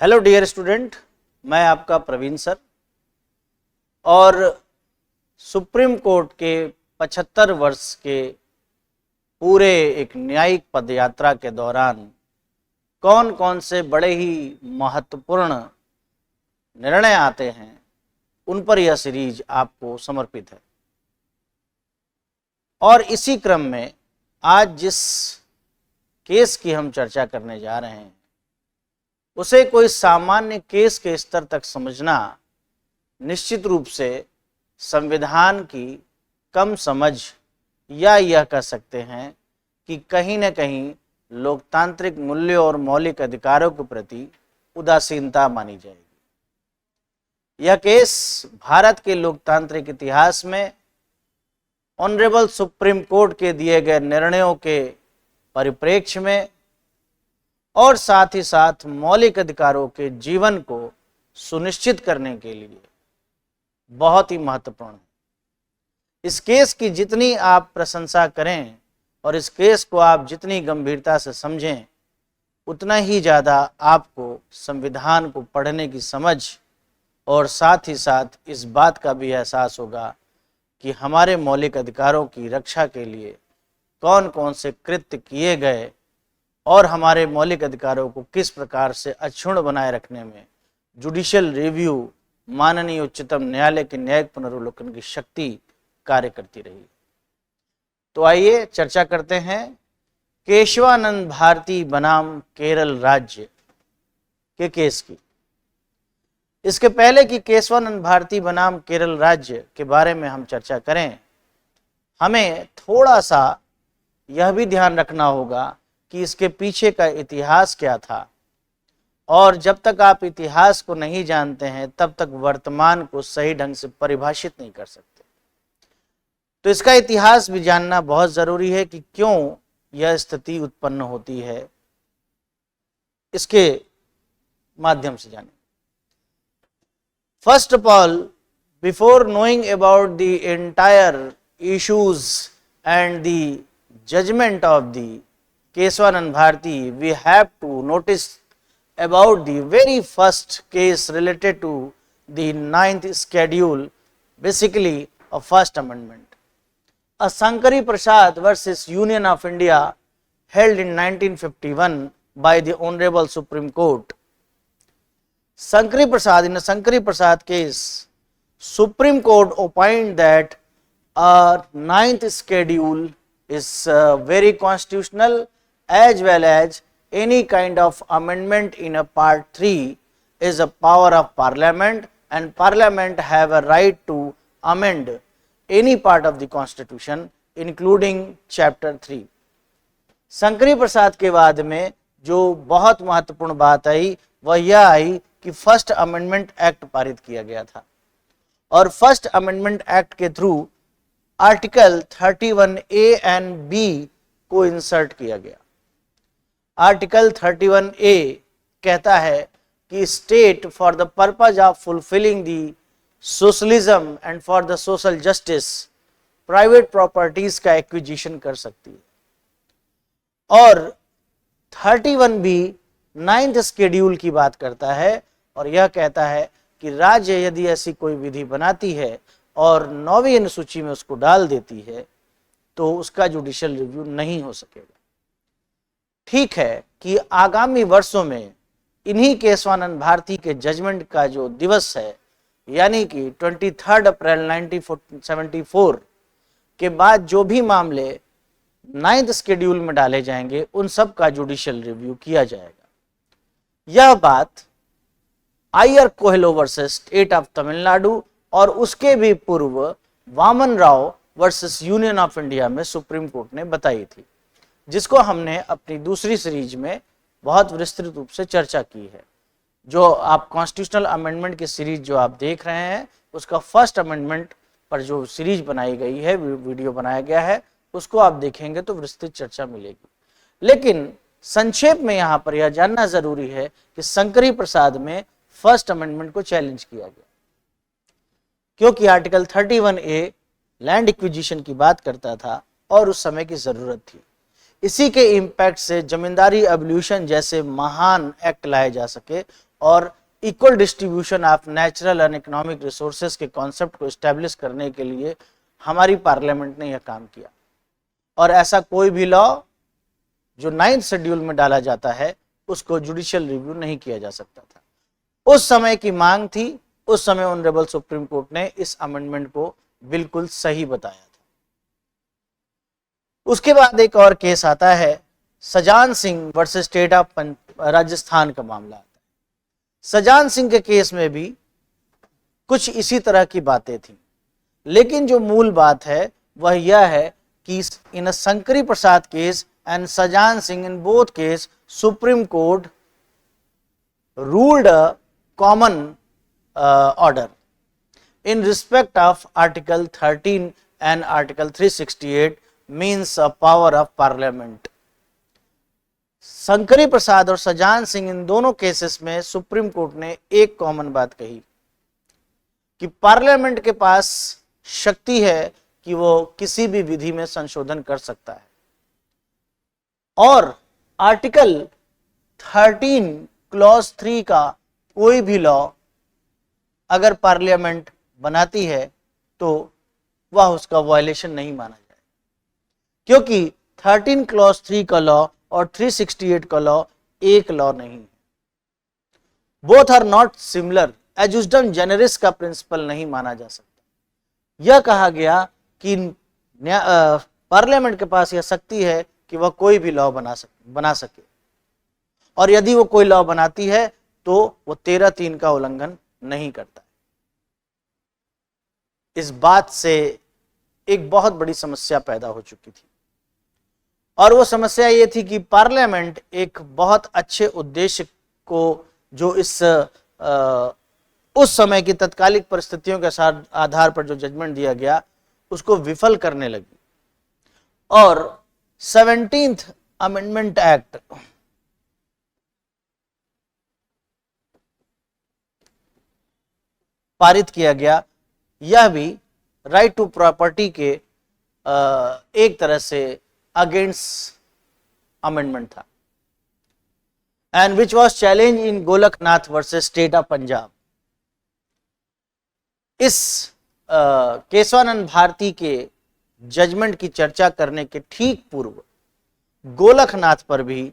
Hello dear student, मैं आपका Praveen sir. और सुप्रीम कोर्ट के 75 वर्ष के पूरे एक न्यायिक पदयात्रा के दौरान कौन कौन से बड़े ही महत्वपूर्ण निर्णय आते हैं, उन पर यह सीरीज आपको समर्पित है। और इसी क्रम में आज जिस केस की हम चर्चा करने जा रहे हैं उसे कोई सामान्य केस के स्तर तक समझना निश्चित रूप से संविधान की कम समझ या यह कह सकते हैं कि कहीं न कहीं लोकतांत्रिक मूल्यों और मौलिक अधिकारों के प्रति उदासीनता मानी जाएगी। यह केस भारत के लोकतांत्रिक इतिहास में ऑनरेबल सुप्रीम कोर्ट के दिए गए निर्णयों के परिप्रेक्ष्य में और साथ ही साथ मौलिक अधिकारों के जीवन को सुनिश्चित करने के लिए बहुत ही महत्वपूर्ण है। इस केस की जितनी आप प्रशंसा करें और इस केस को आप जितनी गंभीरता से समझें, उतना ही ज़्यादा आपको संविधान को पढ़ने की समझ और साथ ही साथ इस बात का भी एहसास होगा कि हमारे मौलिक अधिकारों की रक्षा के लिए कौन कौन से कृत्य किए गए और हमारे मौलिक अधिकारों को किस प्रकार से अक्षुण्ण बनाए रखने में जुडिशियल रिव्यू माननीय उच्चतम न्यायालय के न्यायिक पुनर्वलोकन की शक्ति कार्य करती रही। तो आइए चर्चा करते हैं केशवानंद भारती बनाम केरल राज्य के केस की। इसके पहले कि केशवानंद भारती बनाम केरल राज्य के बारे में हम चर्चा करें, हमें थोड़ा सा यह भी ध्यान रखना होगा कि इसके पीछे का इतिहास क्या था। और जब तक आप इतिहास को नहीं जानते हैं तब तक वर्तमान को सही ढंग से परिभाषित नहीं कर सकते। तो इसका इतिहास भी जानना बहुत जरूरी है कि क्यों यह स्थिति उत्पन्न होती है, इसके माध्यम से जानें। First of all, before knowing about the entire issues and the judgment of the Keswanand Bharati, we have to notice about the very first case related to the 9th schedule, basically a first amendment. A Sankari Prasad versus Union of India held in 1951 by the Honorable Supreme Court. Sankari Prasad, in a Sankari Prasad case, Supreme Court opined that a 9th schedule is very constitutional, as well as any kind of amendment in a part 3 is a power of parliament, and parliament have a right to amend any part of the constitution including chapter 3. Shankari प्रसाद के बाद में जो बहुत महत्वपूर्ण बात आई वह यह आई कि फर्स्ट अमेंडमेंट एक्ट पारित किया गया था और फर्स्ट अमेंडमेंट एक्ट के through article 31A and B को इंसर्ट किया गया। आर्टिकल 31A कहता है कि state for the purpose of fulfilling the socialism and for the social justice private properties का एक्विजिशन कर सकती है। और 31B 9th शेड्यूल की बात करता है और यह कहता है कि राज्य यदि ऐसी कोई विधि बनाती है और 9वीं अनुसूची में उसको डाल देती है तो उसका जुडिशियल रिव्यू नहीं हो सकेगा। ठीक है कि आगामी वर्षों में इन्हीं केशवानंद भारती के जजमेंट का जो दिवस है, यानी कि 23 अप्रैल 1974 के बाद जो भी मामले 9th शेड्यूल में डाले जाएंगे उन सब का जुडिशियल रिव्यू किया जाएगा। यह बात I R Coelho versus state of Tamil Nadu और उसके भी पूर्व Waman Rao versus union of India में सुप्रीम कोर्ट ने बताई थी, जिसको हमने अपनी दूसरी सीरीज में बहुत विस्तृत रूप से चर्चा की है। जो आप कॉन्स्टिट्यूशनल अमेंडमेंट की सीरीज जो आप देख रहे हैं उसका फर्स्ट अमेंडमेंट पर जो सीरीज बनाई गई है, वीडियो बनाया गया है, उसको आप देखेंगे तो विस्तृत चर्चा मिलेगी। लेकिन संक्षेप में यहाँ पर यह जानना जरूरी है कि शंकरी प्रसाद में फर्स्ट अमेंडमेंट को चैलेंज किया गया क्योंकि आर्टिकल 31A लैंड एक्विजिशन की बात करता था और उस समय की जरूरत थी। इसी के इम्पैक्ट से जमींदारी एवोल्यूशन जैसे महान एक्ट लाए जा सके और equal distribution of natural and economic resources के कॉन्सेप्ट को इस्टेब्लिश करने के लिए हमारी पार्लियामेंट ने यह काम किया। और ऐसा कोई भी लॉ जो 9th शेड्यूल में डाला जाता है उसको जुडिशियल रिव्यू नहीं किया जा सकता था। उस समय की मांग थी, उस समय ऑनरेबल सुप्रीम कोर्ट ने इस अमेंडमेंट को बिल्कुल सही बताया था। उसके बाद एक और केस आता है, सजान Singh versus state of Rajasthan का मामला आता है। सजान सिंह के केस में भी कुछ इसी तरह की बातें थी, लेकिन जो मूल बात है वह यह है कि इन शंकरी प्रसाद केस एंड सजान Singh, in both case supreme court ruled a common order in respect of Article 13 and Article 368 means a power of Parliament. Shankari Prasad और सजान सिंह इन दोनों केसेस में सुप्रीम कोर्ट ने एक कॉमन बात कही कि पार्लियामेंट के पास शक्ति है कि वो किसी भी विधि में संशोधन कर सकता है, और आर्टिकल 13 क्लॉज 3 का कोई भी लॉ अगर पार्लियामेंट बनाती है तो वह उसका वायलेशन नहीं माना जाए, क्योंकि 13 क्लॉज 3 का लॉ और 368 का लॉ एक लॉ नहीं है। Both are not similar, ejusdem generis का प्रिंसिपल नहीं माना जा सकता। यह कहा गया कि पार्लियामेंट के पास यह शक्ति है कि वह कोई भी लॉ बना सके, और यदि वो कोई लॉ बनाती है तो वो 13(3) का उल्लंघन नहीं करता है। इस बात से एक बहुत बड़ी समस्या पैदा हो चुकी थी, और वो समस्या ये थी कि पार्लियामेंट एक बहुत अच्छे उद्देश्य को, जो उस समय की तत्कालिक परिस्थितियों के साथ आधार पर जो जजमेंट दिया गया, उसको विफल करने लगी, और 17th अमेंडमेंट एक्ट पारित किया गया। यह भी राइट टू प्रॉपर्टी के एक तरह से अगेंस्ट अमेंडमेंट था, and which was challenge in Golaknath versus state of Punjab. इस केशवानंद भारती के जजमेंट की चर्चा करने के ठीक पूर्व गोलकनाथ पर भी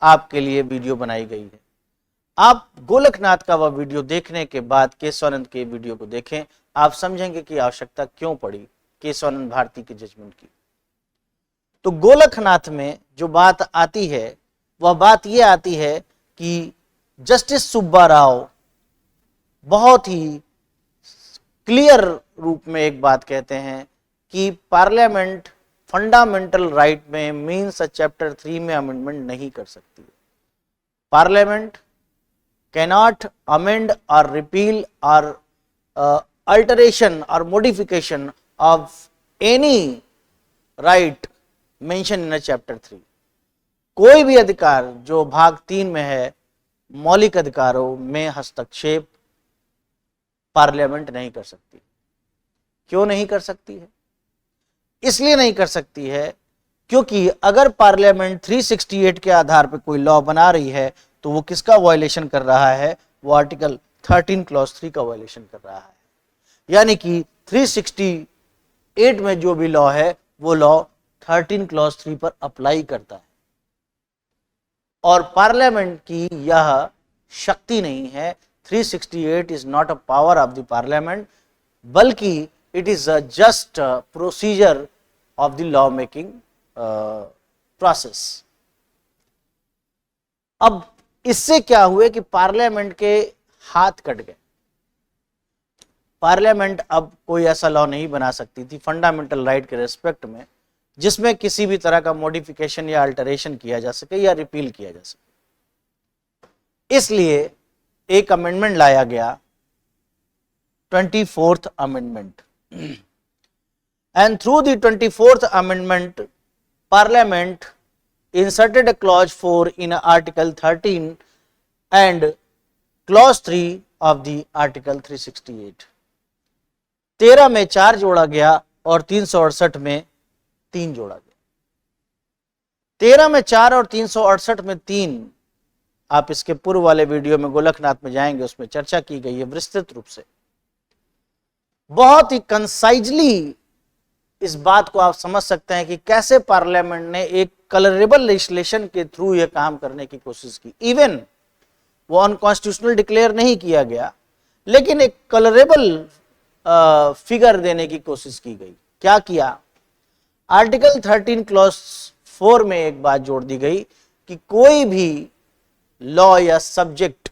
आपके लिए वीडियो बनाई गई है। आप गोलकनाथ का वह वीडियो देखने के बाद केशवानंद के वीडियो को देखें, आप समझेंगे कि आवश्यकता क्यों पड़ी केशवानंद भारती के जजमेंट की। तो गोलकनाथ में जो बात आती है वह बात यह आती है कि जस्टिस सुब्बा राव बहुत ही क्लियर रूप में एक बात कहते हैं कि पार्लियामेंट फंडामेंटल राइट में मीन्स चैप्टर 3 में अमेंडमेंट नहीं कर सकती। Parliament cannot amend or repeal or alteration or modification of any right mentioned in a chapter 3। कोई भी अधिकार जो भाग 3 में है, मौलिक अधिकारों में हस्तक्षेप पार्लियामेंट नहीं कर सकती। क्यों नहीं कर सकती है? इसलिए नहीं कर सकती है क्योंकि अगर पार्लियामेंट 368 के आधार पर कोई लॉ बना रही है तो वो किसका वायलेशन कर रहा है? वो आर्टिकल 13 क्लॉज 3 का वायलेशन कर रहा है। यानी कि 368 में जो भी लॉ है वो लॉ 13 क्लॉज 3 पर अप्लाई करता है, और पार्लियामेंट की यह शक्ति नहीं है। 368 is not a power of the parliament, बल्कि it is a just procedure of the law making process. अब इससे क्या हुए कि पार्लियामेंट के हाथ कट गए। पार्लियामेंट अब कोई ऐसा लॉ नहीं बना सकती थी फंडामेंटल राइट के रेस्पेक्ट में जिसमें किसी भी तरह का मॉडिफिकेशन या अल्टरेशन किया जा सके या रिपील किया जा सके। इसलिए एक अमेंडमेंट लाया गया, 24th amendment, and through the 24th amendment parliament inserted a clause 4 in article 13 and clause 3 of the article 368। 13 में 4 जोड़ा गया और 368 में 3 जोड़ा गया। 13 में 4 और 368 में 3 आप इसके पूर्व वाले वीडियो में गोलकनाथ में जाएंगे, उसमें चर्चा की गई है विस्तृत रूप से। बहुत ही कंसाइजली इस बात को आप समझ सकते हैं कि कैसे पार्लियामेंट ने एक कलरेबल लेजिस्लेशन के थ्रू यह काम करने की कोशिश की। इवन वो अनकॉन्स्टिट्यूशनल डिक्लेयर नहीं किया गया, लेकिन एक कलरेबल फिगर देने की कोशिश की गई। क्या किया? आर्टिकल 13 क्लॉज 4 में एक बात जोड़ दी गई कि कोई भी लॉ या सब्जेक्ट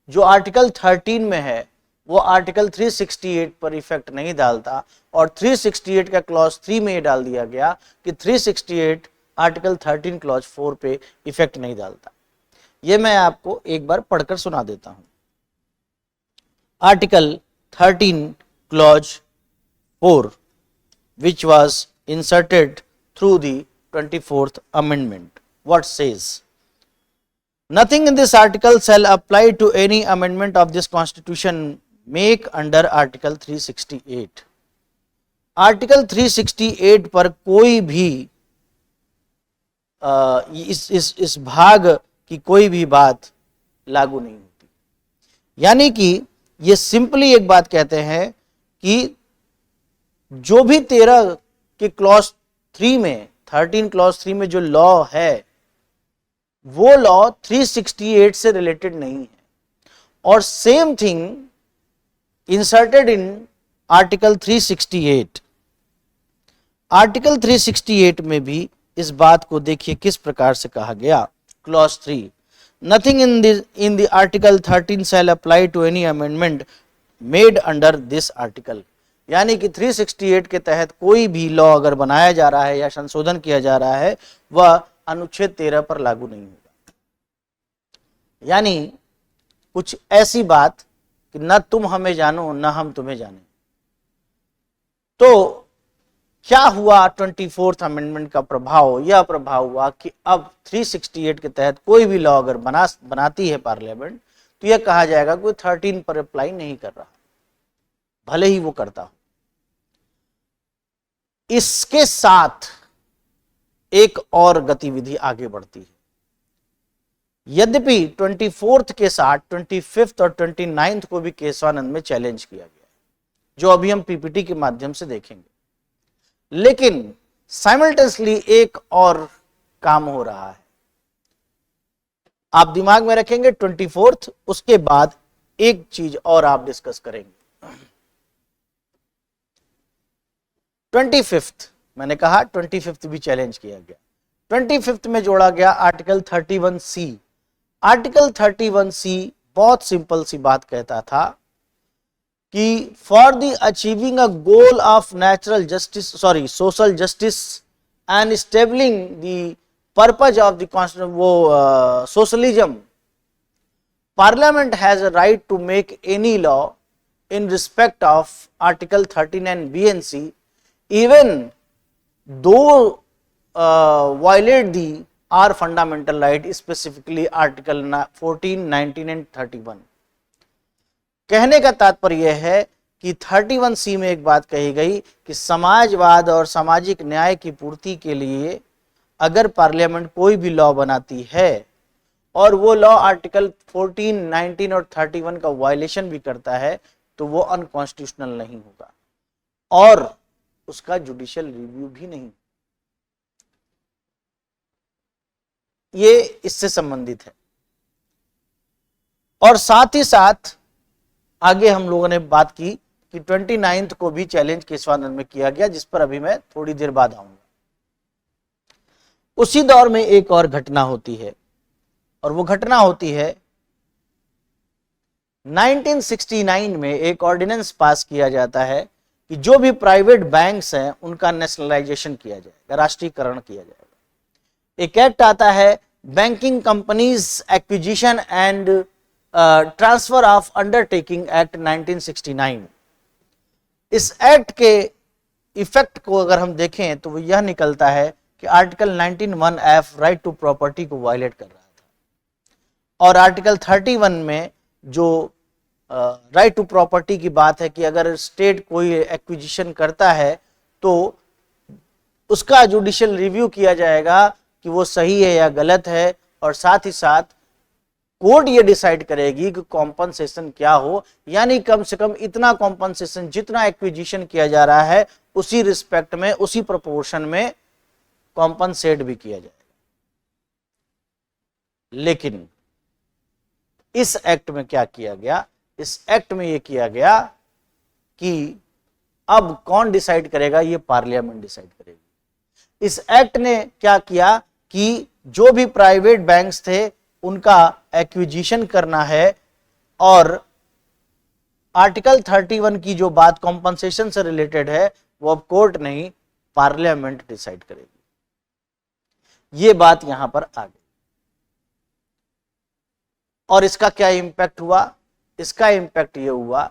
जो आर्टिकल 13 में है वो आर्टिकल 368 पर इफेक्ट नहीं डालता, और 368 का क्लॉज 3 में ये डाल दिया गया कि 368 आर्टिकल 13 क्लॉज 4 पे इफेक्ट नहीं डालता। ये मैं आपको एक बार पढ़कर सुना देता हूं। Article 13 clause 4 which was inserted through the 24th amendment, what says? Nothing in this article shall apply to any amendment of this constitution make under article 368। Article 368 पर कोई भी इस भाग की कोई भी बात लागू नहीं होती। यानी कि ये सिंपली एक बात कहते हैं कि जो भी 13 के क्लॉज 3 में 13 क्लॉज 3 में जो लॉ है वो लॉ 368 से रिलेटेड नहीं है। और same thing inserted in article 368। Article 368 में भी इस बात को देखिए किस प्रकार से कहा गया। Clause 3, nothing in the article 13 shall apply to any amendment made under this article. यानी कि 368 के तहत कोई भी लॉ अगर बनाया जा रहा है या संशोधन किया जा रहा है वह अनुच्छेद 13 पर लागू नहीं होगा। यानी कुछ ऐसी बात कि न तुम हमें जानो न हम तुम्हें जाने। तो क्या हुआ 24th अमेंडमेंट का प्रभाव? यह प्रभाव हुआ कि अब 368 के तहत कोई भी लॉ अगर बनाती है पार्लियामेंट तो यह कहा जाएगा कोई 13 पर अप्लाई नहीं कर रहा, भले ही वो करता हो। इसके साथ एक और गतिविधि आगे बढ़ती है। यद्यपि 24th के साथ 25th और 29th को भी केशवानंद में चैलेंज किया गया, जो अभी हम पीपीटी के माध्यम से देखेंगे, लेकिन साइमल्टेनियसली एक और काम हो रहा है। आप दिमाग में रखेंगे 24th, उसके बाद एक चीज और आप डिस्कस करेंगे। 25th, मैंने कहा 25th भी चैलेंज किया गया। 25th में जोड़ा गया आर्टिकल 31C। आर्टिकल 31C बहुत सिंपल सी बात कहता था कि for the achieving a goal of natural justice social justice and stabling the purpose of the constitution, वो socialism, parliament has a right to make any law in respect of article 39 B and C even though violate the our fundamental right, specifically article 14, 19 and 31। कहने का तात्पर्य है कि 31C में एक बात कही गई कि समाजवाद और सामाजिक न्याय की पूर्ति के लिए अगर पार्लियामेंट कोई भी लॉ बनाती है और वो लॉ आर्टिकल 14, 19 और 31 का वायलेशन भी करता है तो वो अनकॉन्स्टिट्यूशनल नहीं होगा और उसका जुडिशियल रिव्यू भी नहीं। ये इससे संबंधित है। और साथ ही साथ आगे हम लोगों ने बात की कि 29th को भी चैलेंज केशवानंद में किया गया, जिस पर अभी मैं थोड़ी देर बाद आऊंगा। उसी दौर में एक और घटना होती है और वो घटना होती है 1969 में एक ऑर्डिनेंस पास किया जाता है कि जो भी प्राइवेट बैंक्स हैं उनका नेशनलाइजेशन किया जाएगा, राष्ट्रीयकरण किया जाएगा। एक एक्ट आता है banking companies acquisition and transfer of undertaking act 1969। इस एक्ट के इफेक्ट को अगर हम देखें तो वो यह निकलता है कि article 19(1)(f right to property को वायलेट कर रहा था और आर्टिकल 31 में जो राइट टू प्रॉपर्टी की बात है कि अगर स्टेट कोई एक्विजिशन करता है तो उसका जुडिशियल रिव्यू किया जाएगा कि वो सही है या गलत है, और साथ ही साथ कोर्ट ये डिसाइड करेगी कि कॉम्पनसेशन क्या हो, यानी कम से कम इतना कॉम्पनसेशन जितना एक्विजिशन किया जा रहा है उसी रिस्पेक्ट में, उसी प्रोपोर्शन में कॉम्पनसेट भी किया जाएगा। लेकिन इस एक्ट में क्या किया गया, इस एक्ट में यह किया गया कि अब कौन डिसाइड करेगा, ये पार्लियामेंट डिसाइड करेगी। इस एक्ट ने क्या किया कि जो भी प्राइवेट बैंक्स थे उनका एक्विजिशन करना है, और आर्टिकल 31 की जो बात कॉम्पनसेशन से रिलेटेड है वो अब कोर्ट नहीं पार्लियामेंट डिसाइड करेगी। ये बात यहां पर आ गई। और इसका क्या इंपैक्ट हुआ, इसका इंपैक्ट ये हुआ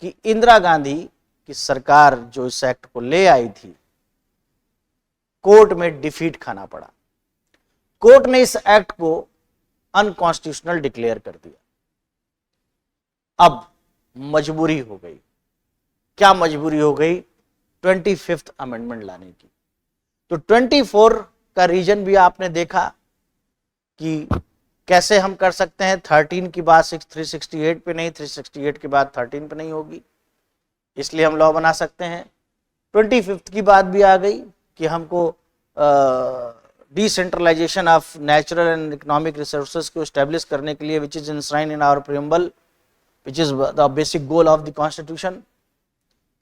कि इंदिरा गांधी की सरकार जो इस एक्ट को ले आई थी, कोर्ट में डिफीट खाना पड़ा। कोर्ट ने इस एक्ट को अनकॉन्स्टिट्यूशनल डिक्लेयर कर दिया। अब मजबूरी हो गई, क्या मजबूरी हो गई, 25th अमेंडमेंट लाने की। तो 24 का रीजन भी आपने देखा कि कैसे हम कर सकते हैं। 13 की बात 368 पे नहीं, 368 की बात 13 पे नहीं होगी, इसलिए हम लॉ बना सकते हैं। 25th की बात भी आ गई कि हमको decentralization of natural and economic resources को एस्टेब्लिश करने के लिए, which is enshrined in our preamble, which is the basic goal of the constitution,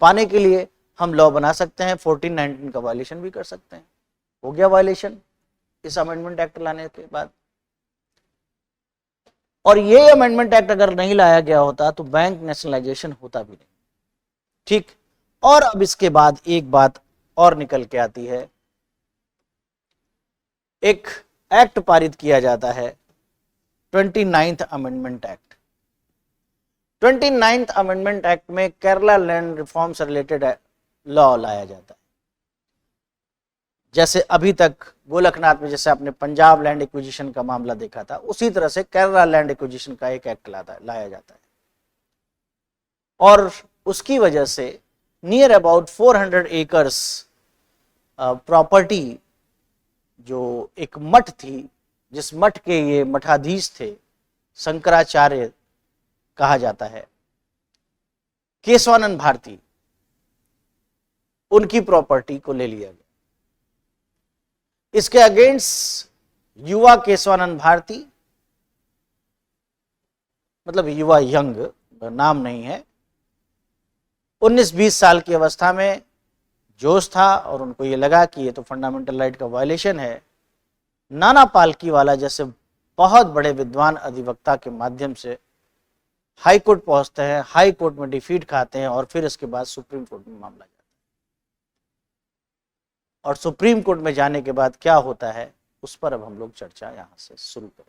पाने के लिए हम लॉ बना सकते हैं। 1419 का वायलेशन भी कर सकते हैं। हो गया वायलेशन इस अमेंडमेंट एक्ट लाने के बाद। और ये अमेंडमेंट एक्ट अगर नहीं लाया गया होता तो बैंक नेशनलाइजेशन होता भी नहीं। ठीक। और अब इसके बाद एक बात और निकल के आती है, एक एक्ट पारित किया जाता है 29th amendment act. 29th amendment act में केरला लैंड रिफॉर्म से रिलेटेड लॉ लाया जाता है। जैसे अभी तक गोलकनाथ में जैसे आपने पंजाब लैंड एक्विजिशन का मामला देखा था, उसी तरह से केरला लैंड एक्विजिशन का एक एक्ट लाया जाता है। और उसकी वजह से नियर अबाउट 400 एकर्स प्रॉपर्टी, जो एक मठ थी, जिस मठ के ये मठाधीश थे, शंकराचार्य कहा जाता है, केशवानंद भारती, उनकी प्रॉपर्टी को ले लिया गया। इसके अगेंस्ट युवा केशवानंद भारती, मतलब युवा, यंग नाम नहीं है, 19-20 साल की अवस्था में जोश था और उनको ये लगा कि ये तो फंडामेंटल राइट का वायलेशन है। नाना पालकीवाला जैसे बहुत बड़े विद्वान अधिवक्ता के माध्यम से हाई कोर्ट पहुंचते हैं, हाई कोर्ट में डिफीट खाते हैं और फिर इसके बाद सुप्रीम कोर्ट में मामला जाता है। और सुप्रीम कोर्ट में जाने के बाद क्या होता है उस पर अब हम लोग चर्चा यहां से शुरू करें।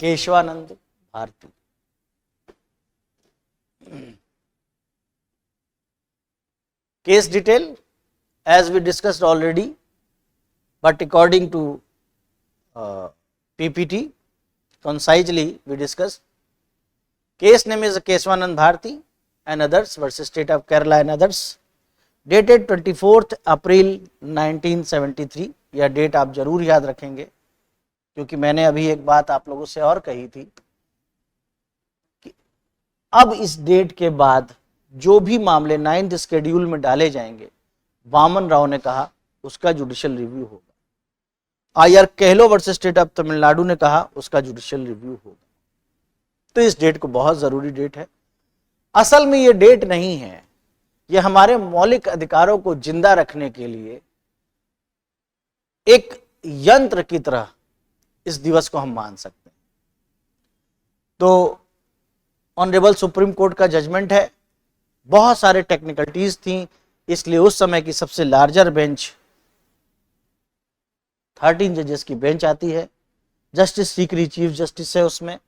Keshavananda Bharti, case detail as we discussed already, but according to PPT concisely we discussed. Case name is Keswanand Bharti and others versus State of Kerala and others, dated 24th April 1973। यह डेट आप जरूर याद रखेंगे क्योंकि मैंने अभी एक बात आप लोगों से और कही थी कि अब इस डेट के बाद जो भी मामले 9th शेड्यूल में डाले जाएंगे, वामन राव ने कहा उसका जुडिशियल रिव्यू होगा। आर कहलो वर्सेस स्टेट ऑफ तमिलनाडु ने कहा उसका जुडिशियल रिव्यू होगा। तो इस डेट को बहुत जरूरी डेट है। असल में ये डेट नहीं है, ये हमारे मौलिक अधिकारों को जिंदा रखने के लिए एक यंत्र की तरह इस दिवस को हम मान सकते हैं। तो ऑनरेबल सुप्रीम कोर्ट का जजमेंट है, बहुत सारे टेक्निकलिटीज थी, इसलिए उस समय की सबसे लार्जर बेंच 13 जजेस की बेंच आती है। जस्टिस सीकरी चीफ जस्टिस है उसमें।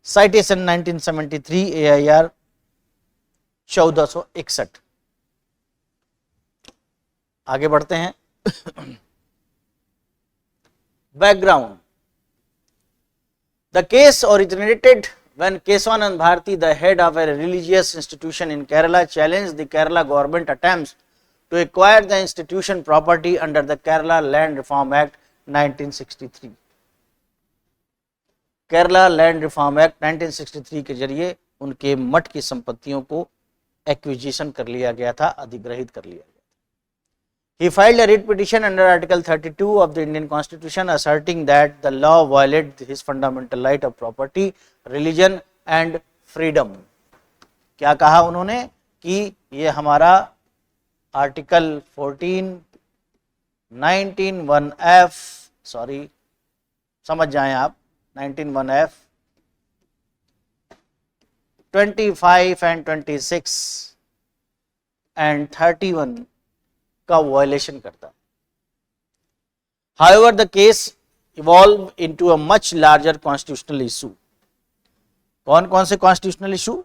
Citation 1973 AIR 1461। आगे बढ़ते हैं। Background, the case originated when Keswanand Bharati, the head of a religious institution in Kerala, challenged the Kerala government attempts to acquire the institution property under the Kerala Land Reform Act 1963. Kerala land reform act 1963 के जरिए उनके मठ की संपत्तियों को acquisition कर लिया गया था, अधिग्रहित कर लिया गया था. He filed a writ petition under Article 32 of the Indian Constitution asserting that the law violated his fundamental right of property, religion and freedom. क्या कहा उन्होंने कि ये हमारा आर्टिकल 14, 19(1)(f), सॉरी समझ जाएं आप, 19(1)(f), 25 and 26 and 31 का वायलेशन करता है. However, the case evolved into a much larger constitutional issue. कौन कौन से कॉन्स्टिट्यूशनल इशू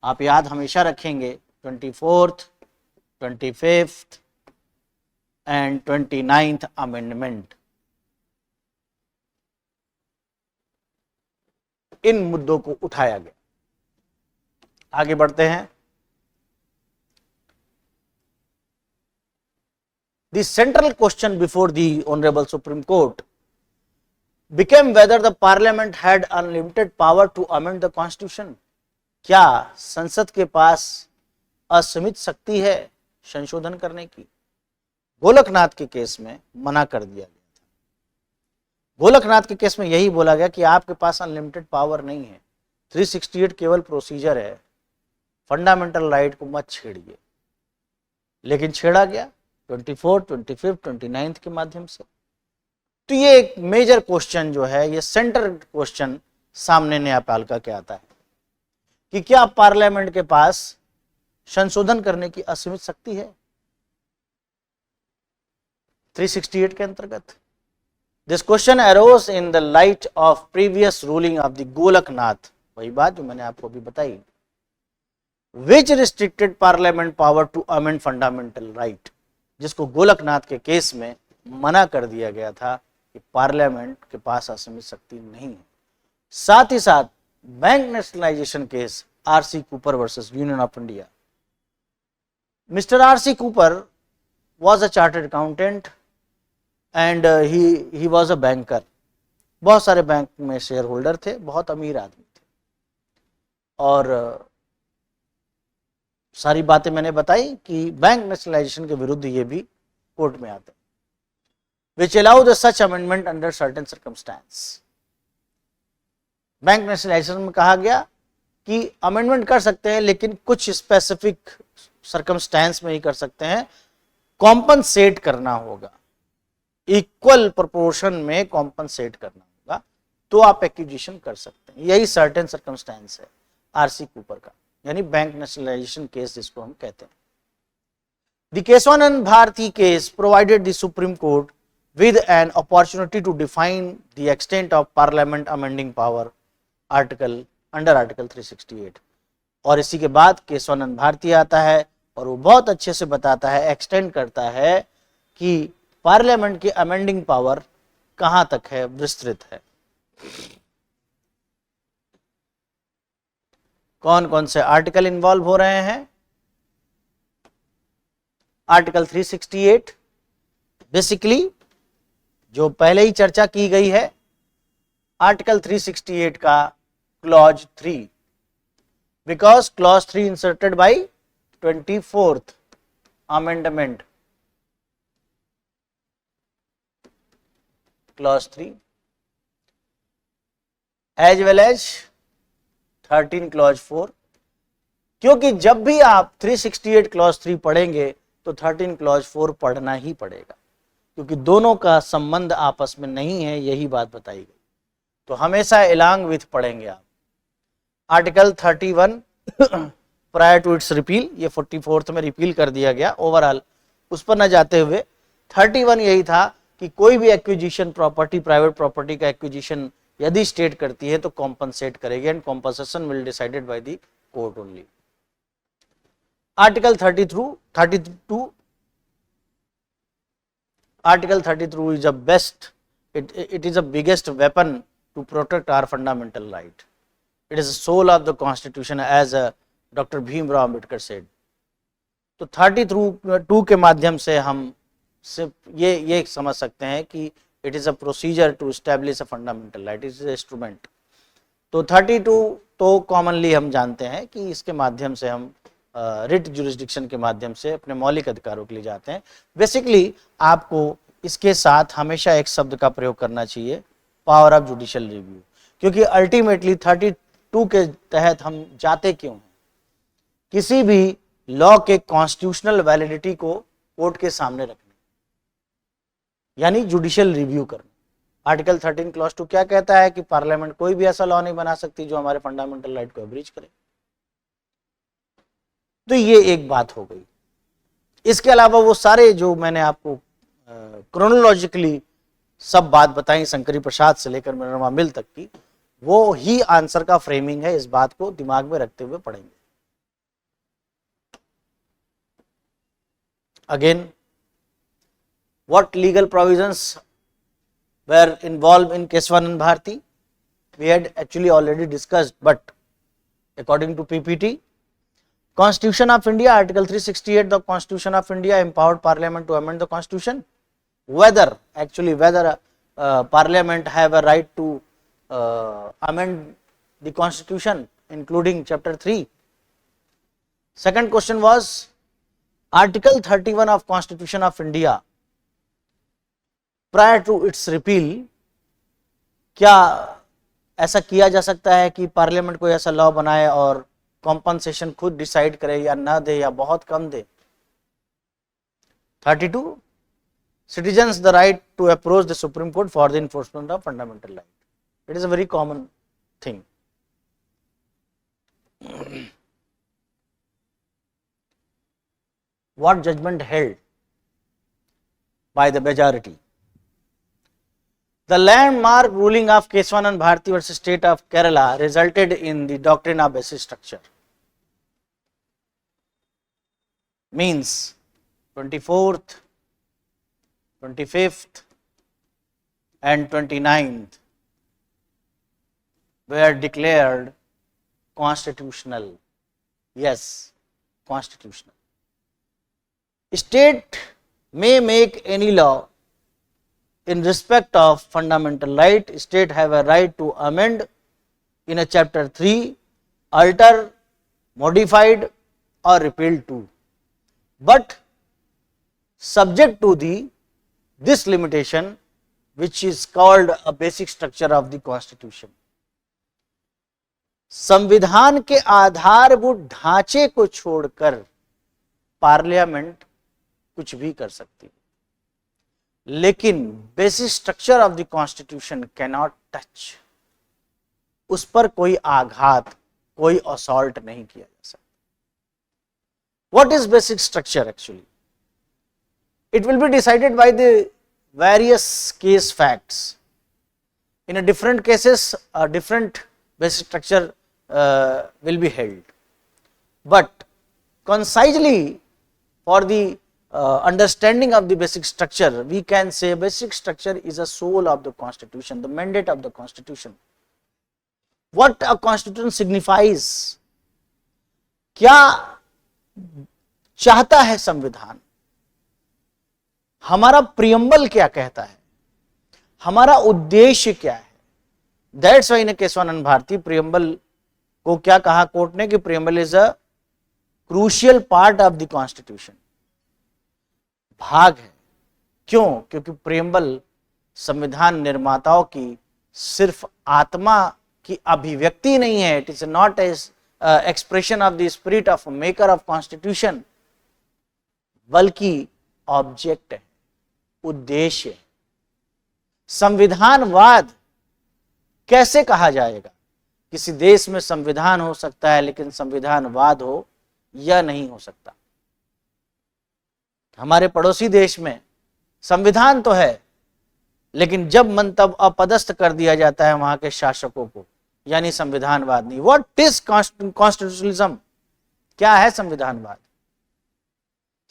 आप याद हमेशा रखेंगे? 24th, 25th and 29th amendment. इन मुद्दों को उठाया गया. आगे बढ़ते हैं. The central question before the Honorable Supreme Court became whether the Parliament had unlimited power to amend the Constitution. क्या संसद के पास असीमित शक्ति है संशोधन करने की? गोलकनाथ के केस में मना कर दिया गया था. गोलकनाथ के केस में यही बोला गया कि आपके पास अनलिमिटेड पावर नहीं है, 368 केवल प्रोसीजर है, फंडामेंटल राइट को मत छेड़िए. लेकिन छेड़ा गया 24, 25, 29 के माध्यम से. तो ये एक मेजर क्वेश्चन जो है, ये सेंटर क्वेश्चन सामने न्यायपालिका के आता है कि क्या पार्लियामेंट के पास संशोधन करने की असीमित शक्ति है 368 के अंतर्गत. This question arose in the light of previous ruling of the Golaknath, वही बात जो मैंने आपको अभी बताई, which restricted parliament power to amend fundamental right, जिसको गोलकनाथ के केस में मना कर दिया गया था कि पार्लियामेंट के पास असीमित शक्ति नहीं है. साथ ही साथ bank nationalisation case RC Cooper versus union of India. Mister RC Cooper was a chartered accountant and he was a banker. बहुत सारे बैंक में शेयर होल्डर थे, बहुत अमीर आदमी थे. और सारी बातें मैंने बताई कि बैंक नेशनलाइजेशन के विरुद्ध ये भी कोर्ट में आते, which allow the such amendment under certain circumstance. Bank nationalisation में कहा गया कि अमेंडमेंट कर सकते हैं, लेकिन कुछ स्पेसिफिक सर्कमस्टेंस में ही कर सकते हैं. कॉम्पनसेट करना होगा, इक्वल प्रोपोर्शन में कॉम्पनसेट करना होगा, तो आप एक्विजिशन कर सकते हैं. यही सर्टेन सर्कमस्टेंस है आरसी कूपर का, यानी बैंक नेशनलाइजेशन केस जिसको हम कहते हैं. The Kesavananda Bharati case provided the supreme court with an opportunity to define the extent of parliament amending power article under article 368. और इसी के बाद केशवानंद भारती आता है और वो बहुत अच्छे से बताता है, एक्सटेंड करता है कि पार्लियामेंट की अमेंडिंग पावर कहां तक है, विस्तृत है. कौन कौन से आर्टिकल इन्वॉल्व हो रहे हैं? आर्टिकल 368 बेसिकली जो पहले ही चर्चा की गई है, आर्टिकल 368 का clause 3, because clause 3 inserted by 24th amendment. Clause 3 as well as 13 clause 4, क्योंकि जब भी आप 368 क्लॉज 3 पढ़ेंगे तो 13 क्लॉज 4 पढ़ना ही पड़ेगा, क्योंकि दोनों का संबंध आपस में नहीं है, यही बात बताई गई. तो हमेशा एलॉन्ग विथ पढ़ेंगे आप. Article 31 prior to its repeal, ये 44th में रिपील कर दिया गया. ओवरऑल उस पर न जाते हुए 31 यही था कि कोई भी एक्विजिशन प्रॉपर्टी, प्राइवेट प्रॉपर्टी का एक्विजिशन यदि स्टेट करती है तो कॉम्पनसेट करेगी, and compensation will decided by the court only. Article 32 Article 33 is the best, it is the biggest weapon to protect our fundamental right. It is the soul of the constitution, as Dr. Bhim Rao Ambedkar said. तो 32 के माध्यम से हम सिर्फ ये समझ सकते हैं कि it is a procedure to establish a fundamental right, it is instrument. तो 32 तो कॉमनली हम जानते हैं कि इसके माध्यम से हम रिट जुरिस्डिक्शन के माध्यम से अपने मौलिक अधिकारों के लिए जाते हैं। बेसिकली आपको इसके साथ हमेशा एक शब्द का प्रयोग करना चाहिए, पावर ऑफ जुडिशियल रिव्यू, क्योंकि अल्टीमेटली 32 के तहत हम जाते क्यों हैं? किसी भी लॉ के कॉन्स्टिट्यूशनल वैलिडिटी को कोर्ट के सामने रखने, यानी जुडिशियल रिव्यू करना। आर्टिकल 13 क्लॉज 2 क्या कहता है कि पार्लियामेंट कोई भी ऐसा लॉ नहीं बना सकती जो हमारे फंडामेंटल राइट को एब्रीच करे। तो ये एक बात हो गई। इसके अलावा वो सारे जो मैंने आपको क्रोनोलॉजिकली सब बात बताई, शंकरी प्रसाद से लेकर मनोरमा मिल तक की, वो ही आंसर का फ्रेमिंग है। इस बात को दिमाग में रखते हुए पढ़ेंगे। Again, what legal provisions were involved in Keswanand Bharti? We had actually already discussed, but according to PPT, Constitution of India, Article 368, the Constitution of India empowered Parliament to amend the Constitution. Whether Parliament have a right to amend the Constitution, including Chapter 3. Second question was, Article 31 of Constitution of India, prior to its repeal, क्या ऐसा किया जा सकता है कि parliament कोई ऐसा law बनाए और कॉम्पनसेशन खुद डिसाइड करे या ना दे या बहुत कम दे? 32, citizens the right to approach the Supreme Court for the enforcement of fundamental right. It is a very common thing. What judgment held by the majority? The landmark ruling of Keswanand Bharti versus State of Kerala resulted in the doctrine of basic structure. Means 24th, 25th and 29th were declared constitutional. Yes, constitutional. State may make any law in respect of fundamental right. State have a right to amend in a chapter 3, alter, modified or repeal too, but subject to this limitation, which is called a basic structure of the constitution. संविधान के आधारभूत ढांचे को छोड़कर parliament कुछ भी कर सकती है, लेकिन basic structure of the constitution can not touch, उस पर कोई आघात, कोई असॉल्ट नहीं किया जा सकता। What is basic structure actually? It will be decided by the various case facts. In a different cases a different basic structure will be held, but concisely for the understanding of the basic structure, we can say basic structure is a soul of the constitution, the mandate of the constitution. What a constitution signifies, क्या चाहता है संविधान, हमारा preamble क्या कहता है, हमारा उद्देश्य क्या है? That's why in Kesavananda Bharati preamble को क्या कहा कोर्ट ने कि preamble is a crucial part of the constitution, भाग है। क्यों? क्योंकि प्रियम्बल संविधान निर्माताओं की सिर्फ आत्मा की अभिव्यक्ति नहीं है, it is not as expression of the spirit of maker of constitution, बल्कि ऑब्जेक्ट है, उद्देश्य है। संविधानवाद कैसे कहा जाएगा? किसी देश में संविधान हो सकता है लेकिन संविधानवाद हो या नहीं हो सकता। हमारे पड़ोसी देश में संविधान तो है, लेकिन जब मन तब अपदस्थ कर दिया जाता है वहां के शासकों को, यानी संविधानवाद नहीं। What is constitutionalism? क्या है संविधानवाद?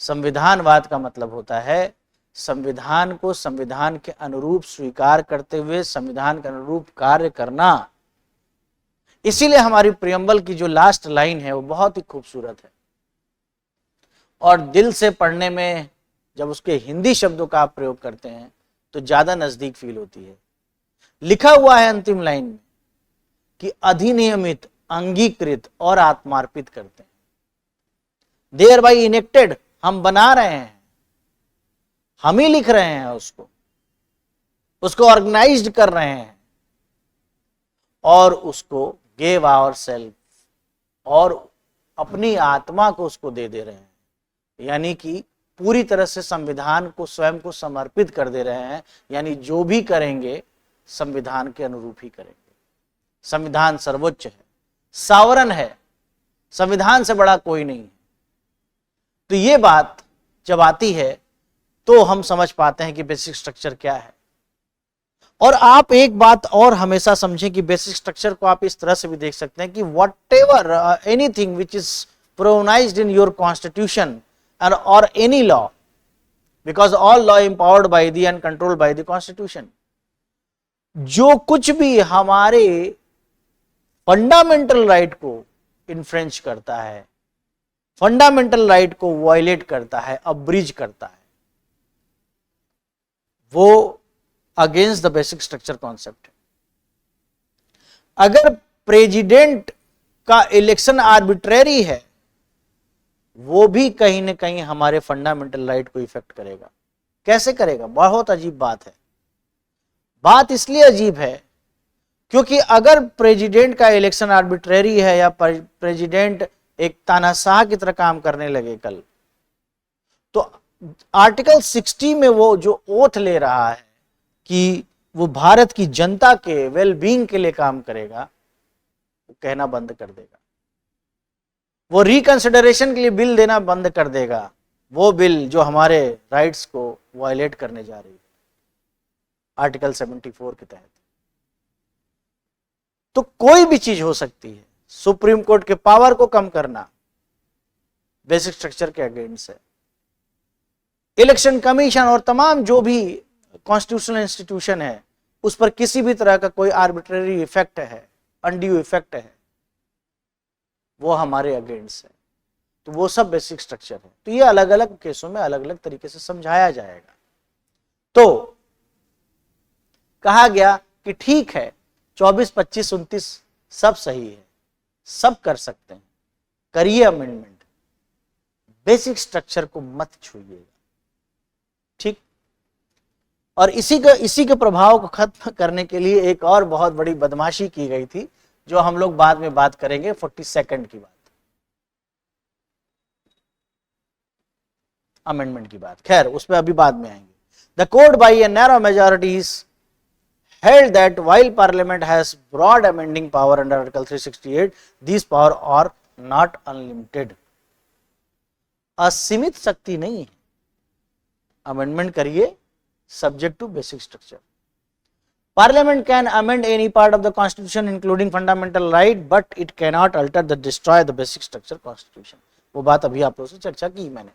संविधानवाद का मतलब होता है संविधान को संविधान के अनुरूप स्वीकार करते हुए संविधान के अनुरूप कार्य करना। इसीलिए हमारी प्रियम्बल की जो लास्ट लाइन है वो बहुत ही खूबसूरत है। और दिल से पढ़ने में जब उसके हिंदी शब्दों का आप प्रयोग करते हैं तो ज्यादा नजदीक फील होती है। लिखा हुआ है अंतिम लाइन में कि अधिनियमित, अंगीकृत और आत्मार्पित करते हैं। देयर बाई इनेक्टेड, हम बना रहे हैं, हम ही लिख रहे हैं उसको ऑर्गेनाइज्ड कर रहे हैं और उसको गेव आवर सेल्फ, और अपनी आत्मा को उसको दे रहे हैं, यानी कि पूरी तरह से संविधान को स्वयं को समर्पित कर दे रहे हैं। यानी जो भी करेंगे संविधान के अनुरूप ही करेंगे। संविधान सर्वोच्च है, सावरन है, संविधान से बड़ा कोई नहीं है। तो ये बात जब आती है तो हम समझ पाते हैं कि बेसिक स्ट्रक्चर क्या है। और आप एक बात और हमेशा समझें कि बेसिक स्ट्रक्चर को आप इस तरह से भी देख सकते हैं कि whatever anything which is pronounced in your constitution और any law, because all law empowered by the and controlled by the constitution, जो कुछ भी हमारे फंडामेंटल राइट को इन्फ्रेंच करता है, फंडामेंटल राइट को वायलेट करता है, अब्रीज करता है, वो against the basic structure concept है। अगर प्रेसिडेंट का इलेक्शन आर्बिट्रेरी है, वो भी कहीं ना कहीं हमारे फंडामेंटल राइट को इफेक्ट करेगा। कैसे करेगा? बहुत अजीब बात है। बात इसलिए अजीब है क्योंकि अगर प्रेसिडेंट का इलेक्शन आर्बिट्रेरी है या प्रेसिडेंट एक तानाशाह की तरह काम करने लगे कल, तो आर्टिकल 60 में वो जो ओथ ले रहा है कि वो भारत की जनता के वेलबींग के लिए काम करेगा, वो कहना बंद कर देगा। वो रिकंसिडरेशन के लिए बिल देना बंद कर देगा, वो बिल जो हमारे राइट्स को वायलेट करने जा रही है आर्टिकल 74 के तहत। तो कोई भी चीज हो सकती है। सुप्रीम कोर्ट के पावर को कम करना बेसिक स्ट्रक्चर के अगेंस्ट है। इलेक्शन कमीशन और तमाम जो भी कॉन्स्टिट्यूशनल इंस्टीट्यूशन है, उस पर किसी भी तरह का कोई आर्बिट्रेरी इफेक्ट है, अनड्यू इफेक्ट है, वो हमारे अगेंस्ट है। तो वो सब बेसिक स्ट्रक्चर है। तो ये अलग अलग केसों में अलग अलग तरीके से समझाया जाएगा। तो कहा गया कि ठीक है, 24, 25, 29 सब सही है, सब कर सकते हैं, करिए अमेंडमेंट, बेसिक स्ट्रक्चर को मत छूइएगा। ठीक। और इसी के प्रभाव को खत्म करने के लिए एक और बहुत बड़ी बदमाशी की गई थी, जो हम लोग बाद में बात करेंगे, 42nd की बात, अमेंडमेंट की बात। खैर, उस पर अभी बाद में आएंगे। The court by a narrow majorities held that while parliament has broad amending power under article 368, these power are not unlimited. असीमित शक्ति नहीं है, अमेंडमेंट करिए subject to basic structure. Parliament can amend any part of the constitution including fundamental right, but it cannot alter the destroy the basic structure constitution. वो बात अभी आप लोगों से चर्चा की मैंने।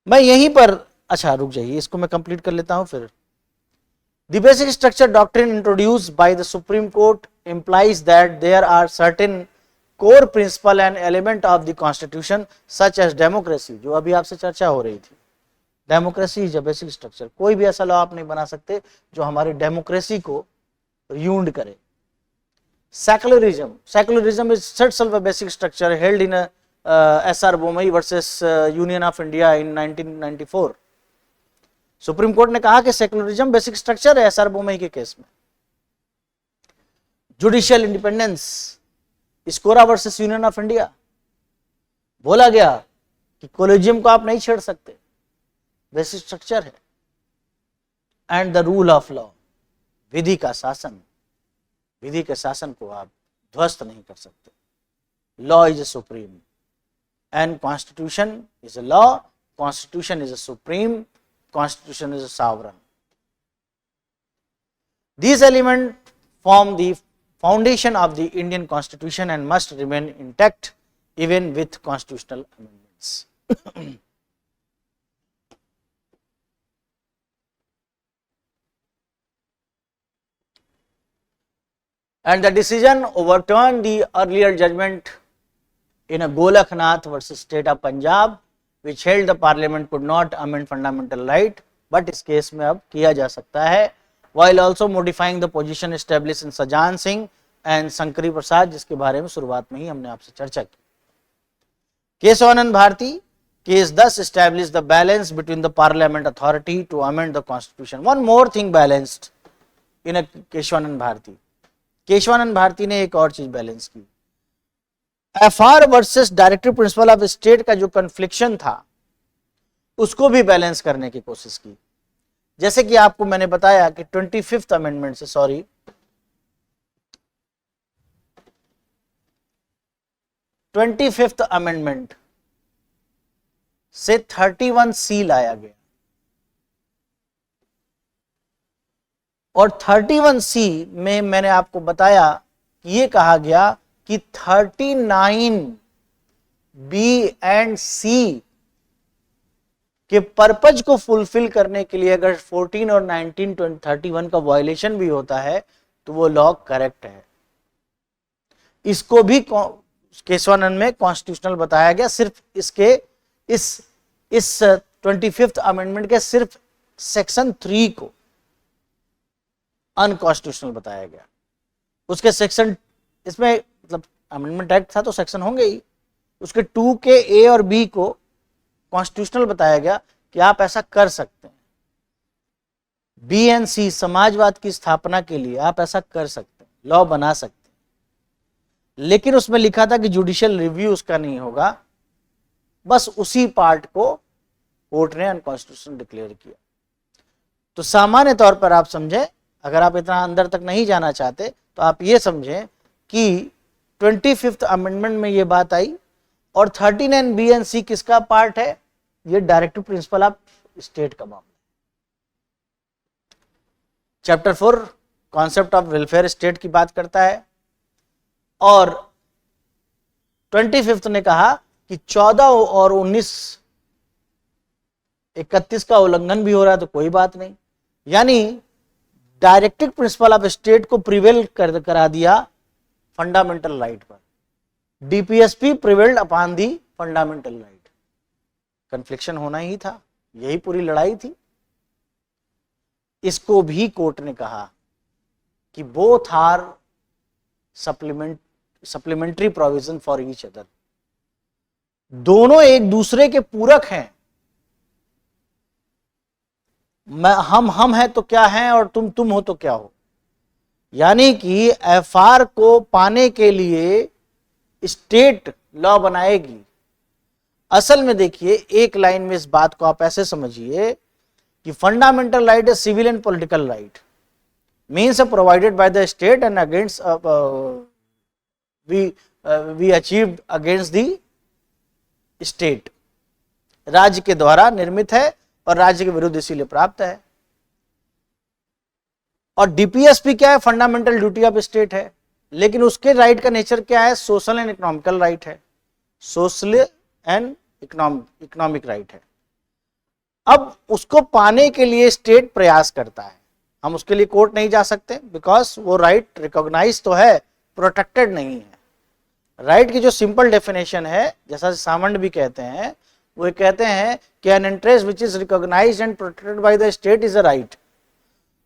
मैं यहीं पर, अच्छा रुक जाइए, इसको मैं कंप्लीट कर लेता हूं फिर। The basic structure doctrine introduced by the Supreme Court implies that there are certain core principle and element of the constitution such as democracy, जो अभी आपसे चर्चा हो रही थी। Democracy is a basic structure. कोई भी ऐसा लॉ आप नहीं बना सकते जो हमारी डेमोक्रेसी को रियूंड करे। Secularism is itself a basic structure held in SR Bomai versus Union of India in 1994। Supreme court ने कहा कि सेकुलरिज्म बेसिक स्ट्रक्चर है एसआर बोमई के केस में। Judicial independence, SCAORA versus union of India, बोला गया कि कोलेजियम को आप नहीं छेड़ सकते, बेसिक स्ट्रक्चर है। And the rule of law, विधि का शासन, विधि के शासन को आप ध्वस्त नहीं कर सकते। Law is a supreme and constitution is a law, constitution is a supreme, Constitution is a sovereign. These elements form the foundation of the Indian Constitution and must remain intact even with constitutional amendments. And the decision overturned the earlier judgment in a Golaknath versus State of Punjab, which held the Parliament could not amend fundamental right, but इस case में अब किया जा सकता है, while also modifying the position established in सजान Singh and Shankari प्रसाद, जिसके बारे में शुरुआत में ही हमने आपसे चर्चा की. Keshavananda Bharti case thus established the balance between the parliament authority to amend the constitution. One more thing balanced in a Keshavananda Bharti. Keshavananda Bharti ने एक और चीज बैलेंस की. FR versus directive principle of state का जो कन्फ्लिक्शन था उसको भी बैलेंस करने की कोशिश की. जैसे कि आपको मैंने बताया कि 25th अमेंडमेंट से, सॉरी 25th अमेंडमेंट से 31C लाया गया और 31C में मैंने आपको बताया कि ये कहा गया कि 39B एंड C के पर्पज को फुलफिल करने के लिए अगर 14 और 1931 का वायलेशन भी होता है तो वो लॉ करेक्ट है. इसको भी केशवानंद में कॉन्स्टिट्यूशनल बताया गया. सिर्फ इसके इस 25th अमेंडमेंट के सिर्फ सेक्शन 3 को अनकॉन्स्टिट्यूशनल बताया गया. उसके सेक्शन, इसमें मतलब अमेंडमेंट एक्ट था तो सेक्शन होंगे ही, उसके 2 के ए और बी को कॉन्स्टिट्यूशनल बताया गया कि आप ऐसा कर सकते हैं. बी एंड सी, समाजवाद की स्थापना के लिए आप ऐसा कर सकते हैं, लॉ बना सकते हैं. लेकिन उसमें लिखा था कि जुडिशियल रिव्यू उसका नहीं होगा. बस उसी पार्ट को कोर्ट ने अनकॉन्स्टिट्यूशनल डिक्लेयर किया. तो सामान्य तौर पर आप समझें, अगर आप इतना अंदर तक नहीं जाना चाहते तो आप ये समझें कि 25th अमेंडमेंट में ये बात आई और 39B एंड C किसका पार्ट है? ये डायरेक्टिव प्रिंसिपल ऑफ स्टेट का मामला. Chapter 4 concept of welfare state की बात करता है और 25th ने कहा कि 14 और 19 31 का उल्लंघन भी हो रहा है तो कोई बात नहीं. यानी डायरेक्टिव प्रिंसिपल ऑफ स्टेट को प्रिवेल करा दिया फंडामेंटल राइट पर. DPSP prevailed upon the fundamental right. Confliction होना ही था, यही पूरी लड़ाई थी. इसको भी कोर्ट ने कहा कि both are supplementary provision for each other. दोनों एक दूसरे के पूरक हैं. हम हैं तो क्या हैं और तुम हो तो क्या हो. यानी कि एफआर को पाने के लिए स्टेट लॉ बनाएगी. असल में देखिए, एक लाइन में इस बात को आप ऐसे समझिए कि फंडामेंटल राइट है civil and political right, means provided by the state and against we achieved against the state. राज्य के द्वारा निर्मित है और राज्य के विरुद्ध इसीलिए प्राप्त है. और डीपीएसपी क्या है? फंडामेंटल ड्यूटी ऑफ स्टेट है. लेकिन उसके राइट का नेचर क्या है? सोशल एंड इकोनॉमिकल राइट है. सोशल एंड इकोनॉमिक राइट है. अब उसको पाने के लिए स्टेट प्रयास करता है. हम उसके लिए कोर्ट नहीं जा सकते बिकॉज वो राइट रिकॉग्नाइज तो है, प्रोटेक्टेड नहीं है. राइट की जो सिंपल डेफिनेशन है, जैसा सामंड भी कहते हैं, वो कहते हैं कि an interest which is recognized and protected by the state is a right.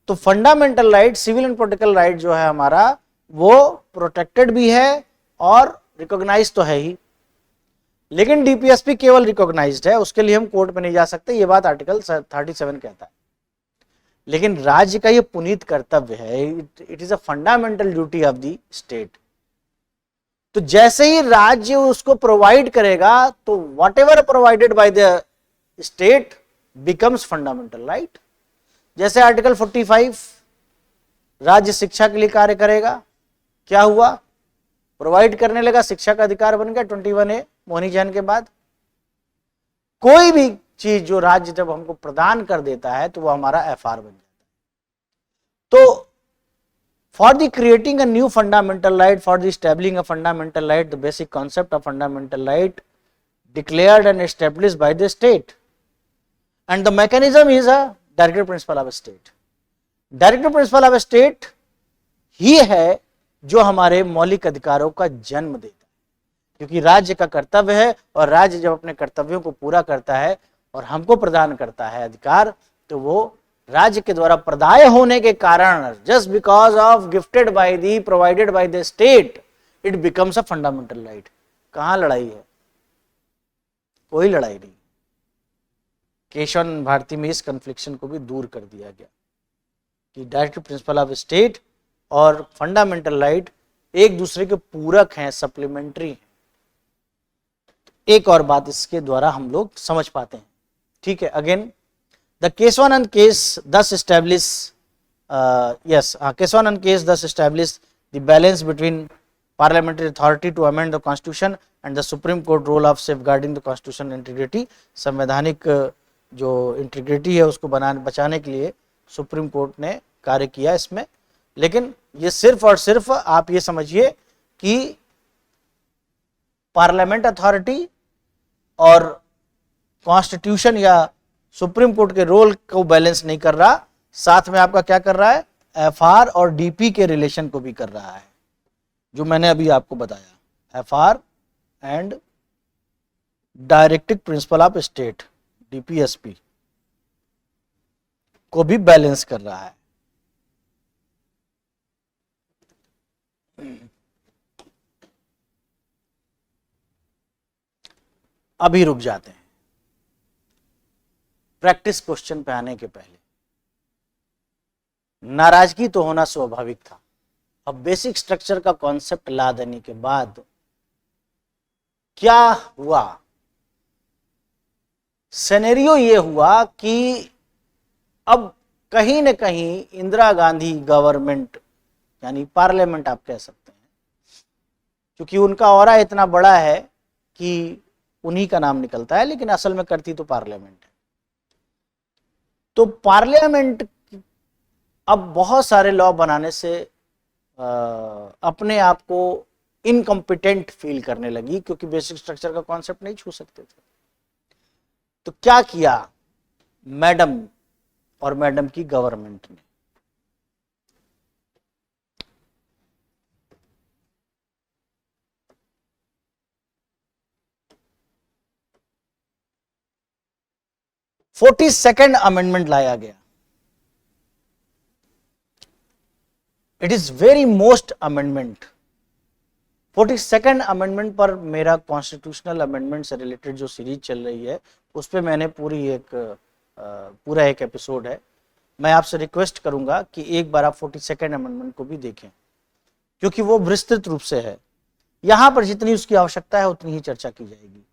तो fundamental right, civil and political right जो है हमारा, वो प्रोटेक्टेड भी है और रिकॉग्नाइज तो है ही. लेकिन डीपीएसपी केवल रिकॉग्नाइज्ड है, उसके लिए हम कोर्ट में नहीं जा सकते. ये बात आर्टिकल 37 कहता है. लेकिन राज्य का ये पुनीत कर्तव्य है. It is a fundamental duty of the state. तो जैसे ही राज्य उसको प्रोवाइड करेगा तो what ever provided by the state becomes fundamental right. जैसे आर्टिकल 45 राज्य शिक्षा के लिए कार्य करेगा, क्या हुआ? प्रोवाइड करने लगा, शिक्षा का अधिकार बन गया 21A मोहनी जैन के बाद. कोई भी चीज जो राज्य जब हमको प्रदान कर देता है तो वो हमारा एफआर बन जाता है. तो for the creating a new fundamental right, for the establishing a fundamental right, the basic concept of fundamental right declared and established by the state, and the mechanism is a directive principle of state. Directive principle of state ही है जो हमारे मौलिक अधिकारों का जन्म देता है. क्योंकि राज्य का कर्तव्य है, और राज्य जब अपने कर्तव्यों को पूरा करता है और हमको प्रदान करता है अधिकार, तो वो राज्य के द्वारा प्रदाय होने के कारण, just because of gifted by the, provided by the state, it becomes a fundamental right. कहां लड़ाई है? कोई लड़ाई नहीं। केशवानंद भारती में इस कन्फ्लिक्शन को भी दूर कर दिया गया कि डायरेक्टिव प्रिंसिपल ऑफ स्टेट और फंडामेंटल राइट एक दूसरे के पूरक हैं, सप्लीमेंट्री हैं। एक और बात इसके द्वारा हम लोग समझ पाते हैं, ठीक है। Again the Kesavananda case thus establish Kesavananda case thus establish the balance between parliamentary authority to amend the constitution and the supreme court role of safeguarding the constitution integrity। संवैधानिक जो इंटीग्रिटी है उसको बचाने के लिए सुप्रीम कोर्ट ने कार्य किया इसमें। लेकिन ये सिर्फ और सिर्फ आप ये समझिए कि पार्लियामेंट अथॉरिटी और कॉन्स्टिट्यूशन या सुप्रीम कोर्ट के रोल को बैलेंस नहीं कर रहा, साथ में आपका क्या कर रहा है, एफआर और डीपी के रिलेशन को भी कर रहा है, जो मैंने अभी आपको बताया। FR and directive principle of state, DPSP, को भी बैलेंस कर रहा है। अभी रुक जाते हैं प्रैक्टिस क्वेश्चन पे आने के पहले। नाराजगी तो होना स्वाभाविक था। अब बेसिक स्ट्रक्चर का कॉन्सेप्ट ला देने के बाद क्या हुआ, सिनेरियो ये हुआ कि अब कहीं न कहीं इंदिरा गांधी गवर्नमेंट, यानी पार्लियामेंट आप कह सकते हैं, क्योंकि उनका ऑरा इतना बड़ा है कि उन्हीं का नाम निकलता है, लेकिन असल में करती तो पार्लियामेंट है। तो पार्लियामेंट अब बहुत सारे लॉ बनाने से अपने आप को इनकम्पिटेंट फील करने लगी, क्योंकि बेसिक स्ट्रक्चर का कॉन्सेप्ट नहीं छू सकते थे। तो क्या किया मैडम और मैडम की गवर्नमेंट ने, 42nd अमेंडमेंट लाया गया। It is very most amendment. 42nd amendment पर मेरा कॉन्स्टिट्यूशनल अमेंडमेंट से रिलेटेड जो सीरीज चल रही है उस पर मैंने पूरा एक एपिसोड है। मैं आपसे रिक्वेस्ट करूंगा कि एक बार आप 42nd अमेंडमेंट को भी देखें, क्योंकि वो विस्तृत रूप से है। यहां पर जितनी उसकी आवश्यकता है उतनी ही चर्चा की जाएगी।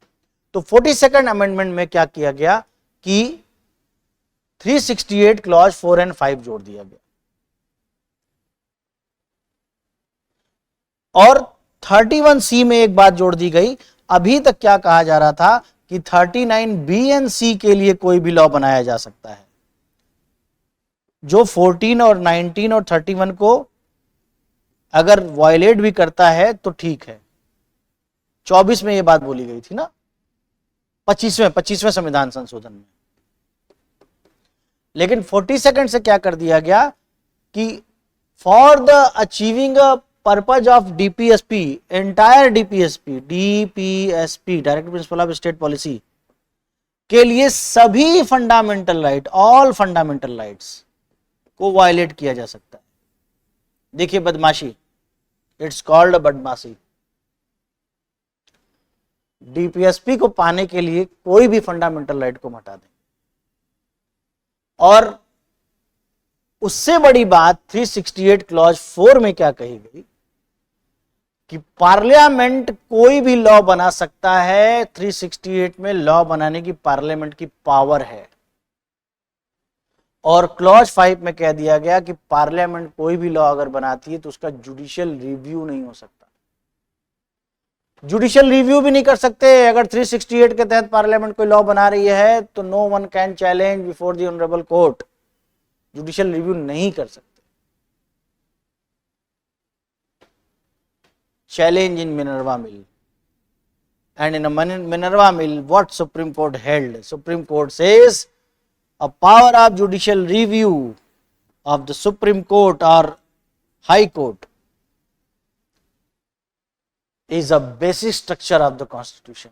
तो 42nd अमेंडमेंट में क्या किया गया कि 368 क्लॉज 4 और 5 जोड़ दिया गया, और 31C में एक बात जोड़ दी गई। अभी तक क्या कहा जा रहा था कि 39B और C के लिए कोई भी लॉ बनाया जा सकता है, जो 14 और 19 और 31 को अगर वायलेट भी करता है तो ठीक है। 24 में यह बात बोली गई थी ना, 25वें संविधान संशोधन में। लेकिन 42nd से क्या कर दिया गया कि for the achieving a purpose of DPSP, entire DPSP directive principle of state policy के लिए सभी fundamental right, all fundamental rights को वायलेट किया जा सकता है। देखिए बदमाशी, इट्स कॉल्ड बदमाशी। डीपीएसपी को पाने के लिए कोई भी फंडामेंटल राइट को हटा दें। और उससे बड़ी बात 368 क्लॉज 4 में क्या कही गई कि पार्लियामेंट कोई भी लॉ बना सकता है। 368 में लॉ बनाने की पार्लियामेंट की पावर है। और क्लॉज 5 में कह दिया गया कि पार्लियामेंट कोई भी लॉ अगर बनाती है तो उसका जुडिशियल रिव्यू नहीं हो सकता। जुडिशियल रिव्यू भी नहीं कर सकते। अगर 368 के तहत पार्लियामेंट कोई लॉ बना रही है तो no one can challenge before the honourable court, judicial review नहीं कर सकते। Challenge in Minerva mill, and in Minerva mill what supreme court held, supreme court says a power of judicial review of the Supreme Court or High Court is a basic structure of the constitution.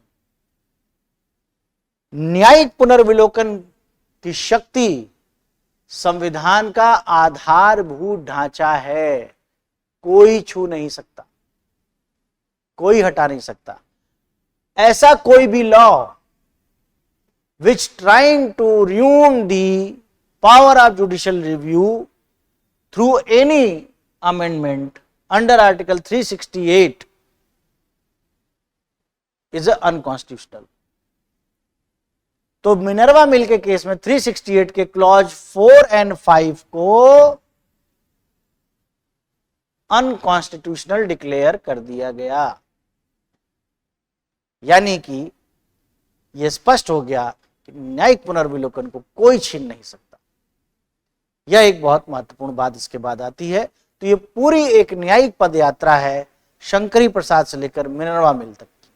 न्यायिक पुनर्विलोकन की शक्ति संविधान का आधारभूत ढांचा है, कोई छू नहीं सकता, कोई हटा नहीं सकता। ऐसा कोई भी law which trying to ruin the power of judicial review through any amendment under article 368 is unconstitutional। तो मिनर्वा मिल के केस में 368 के क्लॉज 4 और 5 को अनकॉन्स्टिट्यूशनल डिक्लेयर कर दिया गया, यानी कि यह स्पष्ट हो गया कि न्यायिक पुनर्विलोकन को कोई छीन नहीं सकता। यह एक बहुत महत्वपूर्ण बात इसके बाद आती है। तो यह पूरी एक न्यायिक पदयात्रा है शंकरी प्रसाद से लेकर मिनर्वा मिल तक की।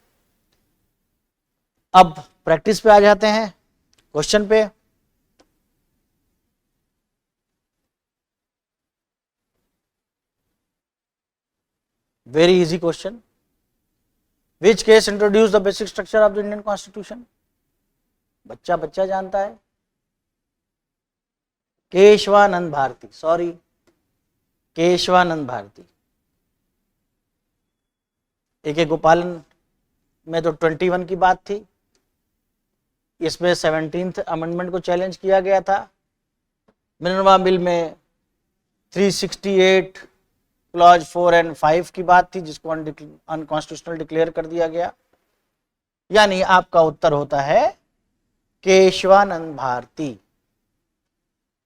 अब प्रैक्टिस पे आ जाते हैं, क्वेश्चन पे। Very easy question. Which case introduce the basic structure of the Indian constitution? बच्चा बच्चा जानता है, केशवानंद भारती, सॉरी केशवानंद भारती। ए गोपालन में तो 21 की बात थी, इसमें 17th अमेंडमेंट को चैलेंज किया गया था। मिनर्वा मिल में 368 क्लॉज 4 और 5 की बात थी, जिसको अनकॉन्स्टिट्यूशनल डिक्लेयर कर दिया गया। यानी आपका उत्तर होता है केशवानंद भारती।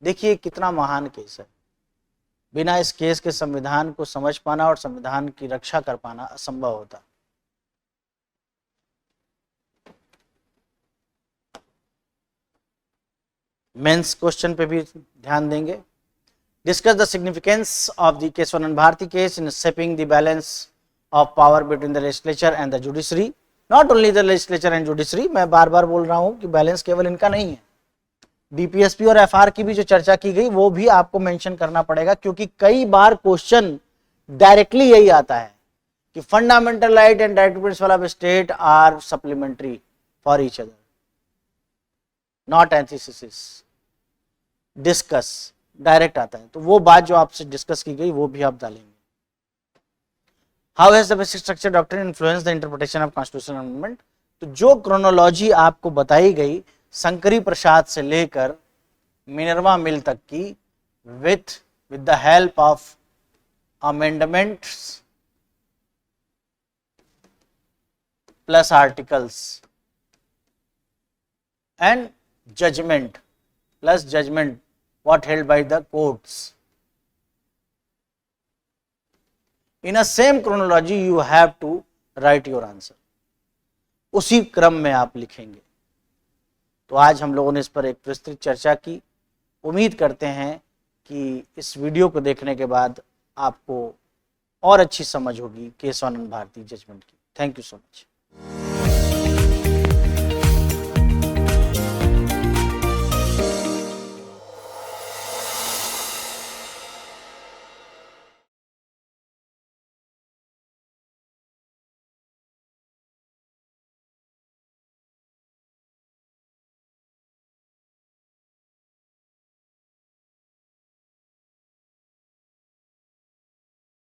देखिए कितना महान केस है, बिना इस केस के संविधान को समझ पाना और संविधान की रक्षा कर पाना असंभव होता। मेंस क्वेश्चन पे भी ध्यान देंगे। Discuss the significance of the Kesavananda Bharati case in shaping the balance of power between the legislature and the judiciary. Not only the legislature and judiciary, मैं बार बार बोल रहा हूं कि बैलेंस केवल इनका नहीं है, डीपीएसपी और एफआर की भी जो चर्चा की गई वो भी आपको मेंशन करना पड़ेगा, क्योंकि कई बार क्वेश्चन डायरेक्टली यही आता है कि fundamental right and direct principle of state are supplementary for each other, not antithesis. Discuss direct आता है, तो वो बात जो आपसे डिस्कस की गई वो भी आप डालेंगे। How has the basic structure doctrine influence the interpretation of constitutional amendment? तो जो क्रोनोलॉजी आपको बताई गई शंकरी प्रसाद से लेकर मिनर्वा मिल तक की, with the help of amendments plus articles and judgment plus judgment what held by the courts, in a same chronology you have to write your answer, उसी क्रम में आप लिखेंगे। तो आज हम लोगों ने इस पर एक विस्तृत चर्चा की। उम्मीद करते हैं कि इस वीडियो को देखने के बाद आपको और अच्छी समझ होगी केशवानंद भारती जजमेंट की। Thank you so much.